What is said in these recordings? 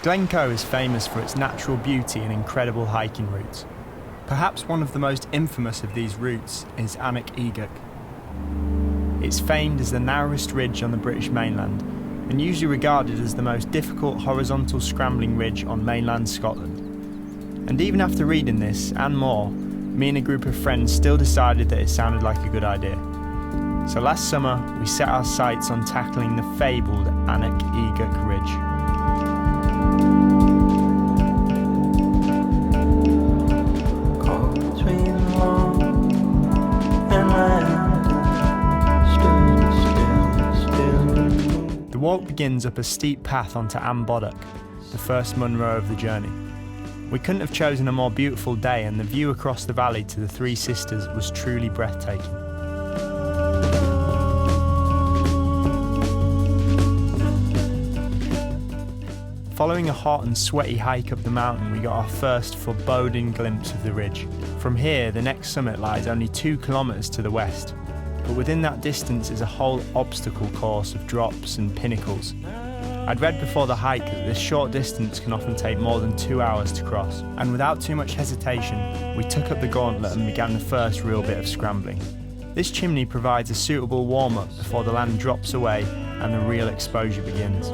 Glen Coe is famous for its natural beauty and incredible hiking routes. Perhaps one of the most infamous of these routes is Aonach Eagach. It's famed as the narrowest ridge on the British mainland, and usually regarded as the most difficult horizontal scrambling ridge on mainland Scotland. And even after reading this and more, me and a group of friends still decided that it sounded like a good idea. So last summer, we set our sights on tackling the fabled Aonach Eagach ridge. The walk begins up a steep path onto Aonach, the first Munro of the journey. We couldn't have chosen a more beautiful day, and the view across the valley to the Three Sisters was truly breathtaking. Following a hot and sweaty hike up the mountain, we got our first foreboding glimpse of the ridge. From here, the next summit lies only 2 kilometres to the west, but within that distance is a whole obstacle course of drops and pinnacles. I'd read before the hike that this short distance can often take more than 2 hours to cross, and without too much hesitation, we took up the gauntlet and began the first real bit of scrambling. This chimney provides a suitable warm-up before the land drops away and the real exposure begins.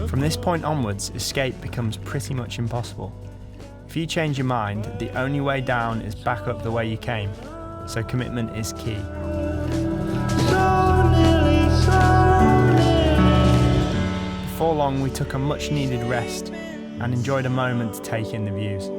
From this point onwards, escape becomes pretty much impossible. If you change your mind, the only way down is back up the way you came, so commitment is key. Before long, we took a much needed rest and enjoyed a moment to take in the views.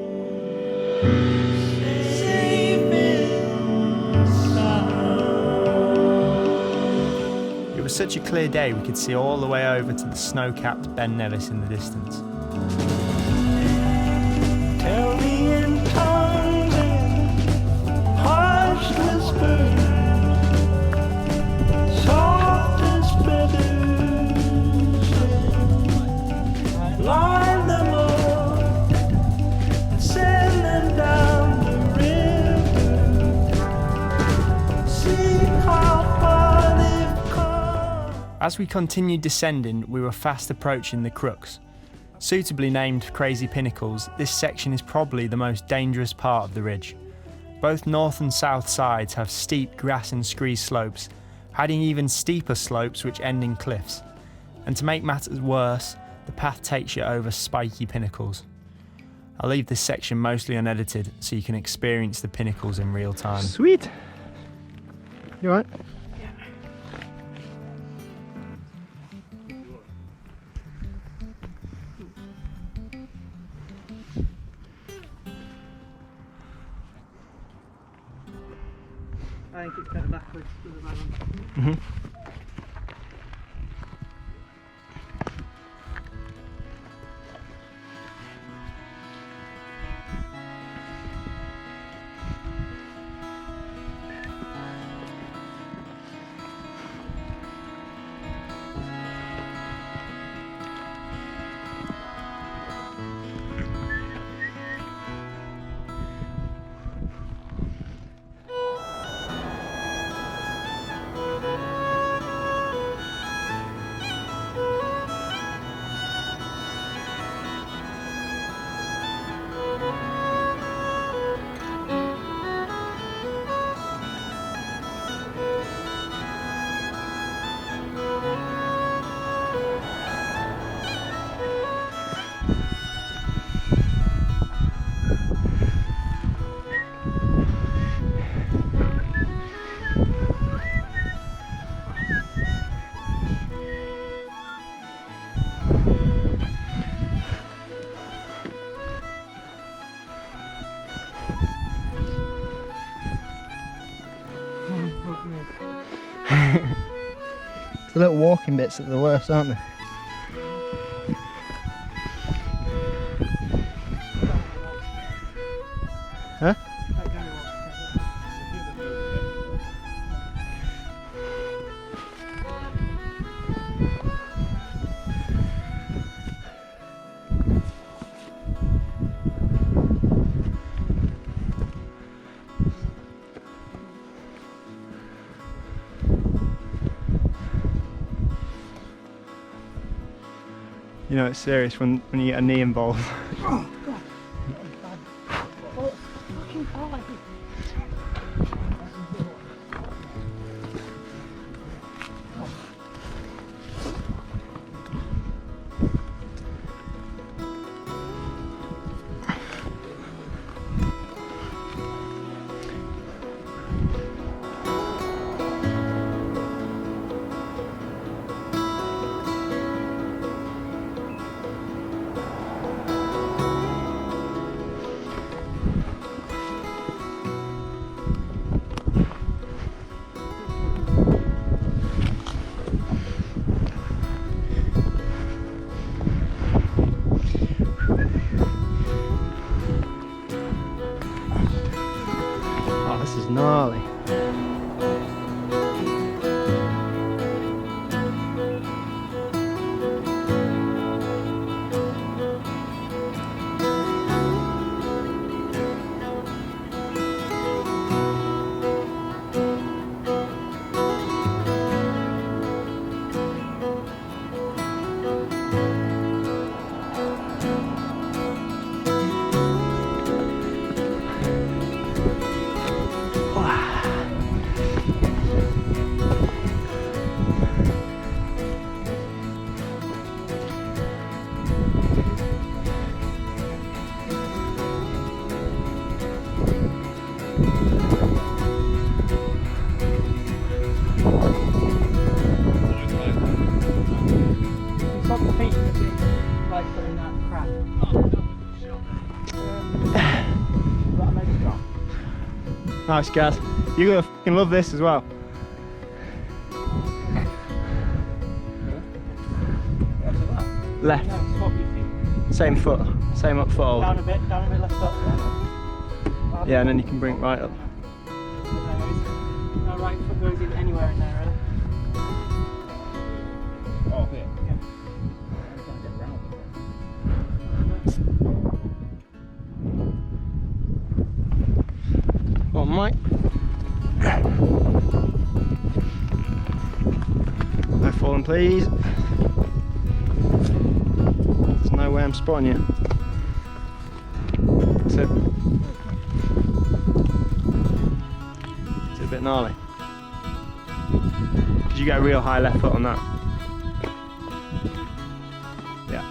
It was such a clear day we could see all the way over to the snow-capped Ben Nevis in the distance. Tell me in tongues and harsh whispers, soft as feathers, line them up and send them down the river. See how far they've come. As we continued descending, we were fast approaching the crux. Suitably named Crazy Pinnacles, this section is probably the most dangerous part of the ridge. Both north and south sides have steep grass and scree slopes, hiding even steeper slopes which end in cliffs. And to make matters worse, the path takes you over spiky pinnacles. I'll leave this section mostly unedited so you can experience the pinnacles in real time. Sweet! You alright? I think it's better backwards with the bag on. Mm-hmm. The little walking bits are the worst, aren't they? Huh? You know it's serious when you get a knee involved. This is gnarly. Nice, guys. You're gonna fucking love this as well. Left. No, swap your feet. Same foot. Same up foot. Down a bit, left foot. Yeah, and then you can bring it right up. No, right foot goes in anywhere in there, really. Oh, here. Yeah. I'm trying to get round. Come on, Mike. No falling, please. There's no way I'm spotting you. That's it. It's a bit gnarly. Did you get a real high left foot on that? Yeah.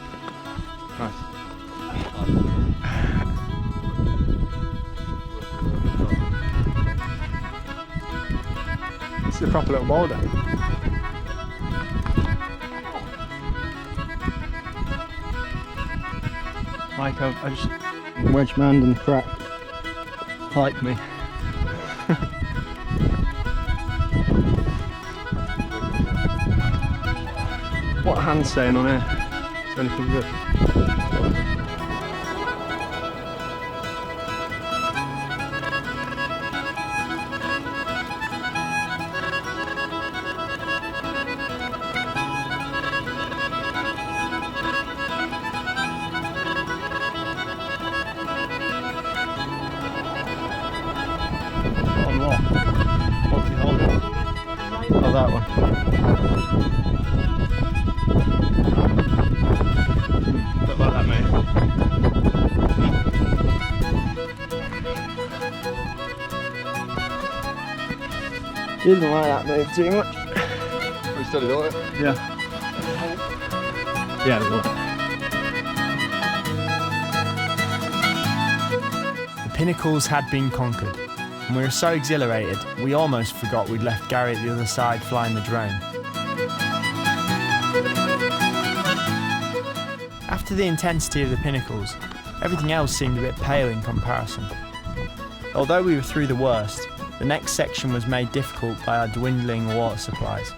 Nice. It's a proper little boulder. Mike, I just wedged my hand in the crack. Like me. What hand's saying on here? Is there anything good? On what? What's he holding? Oh, that one. Look like that, mate. He doesn't like that move too much. We studied all it. Yeah. Yeah, there's one. The Pinnacles had been conquered, and we were so exhilarated we almost forgot we'd left Gary at the other side flying the drone. After the intensity of the Pinnacles, everything else seemed a bit pale in comparison. Although we were through the worst, the next section was made difficult by our dwindling water supplies.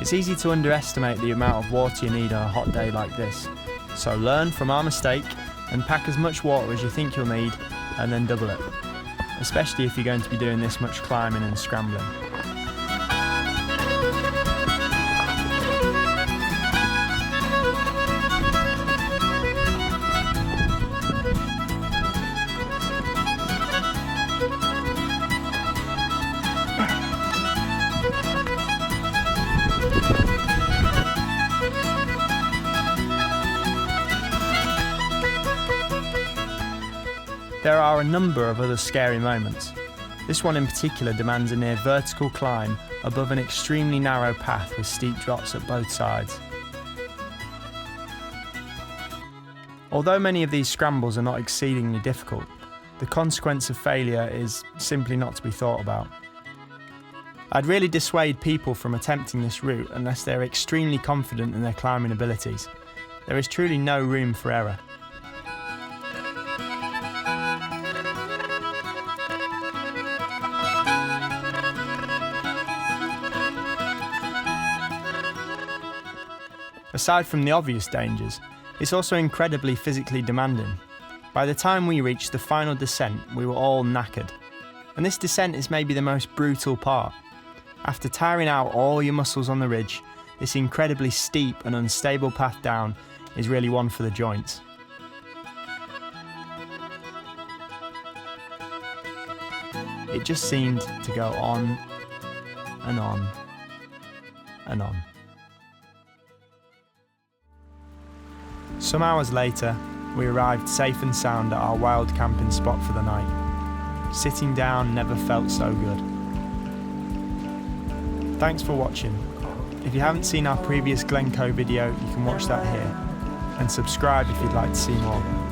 It's easy to underestimate the amount of water you need on a hot day like this, so learn from our mistake and pack as much water as you think you'll need and then double it, especially if you're going to be doing this much climbing and scrambling. There are a number of other scary moments. This one in particular demands a near vertical climb above an extremely narrow path with steep drops at both sides. Although many of these scrambles are not exceedingly difficult, the consequence of failure is simply not to be thought about. I'd really dissuade people from attempting this route unless they're extremely confident in their climbing abilities. There is truly no room for error. Aside from the obvious dangers, it's also incredibly physically demanding. By the time we reached the final descent, we were all knackered. And this descent is maybe the most brutal part. After tiring out all your muscles on the ridge, this incredibly steep and unstable path down is really one for the joints. It just seemed to go on and on and on. Some hours later, we arrived safe and sound at our wild camping spot for the night. Sitting down never felt so good. Thanks for watching. If you haven't seen our previous Glen Coe video, you can watch that here. And subscribe if you'd like to see more.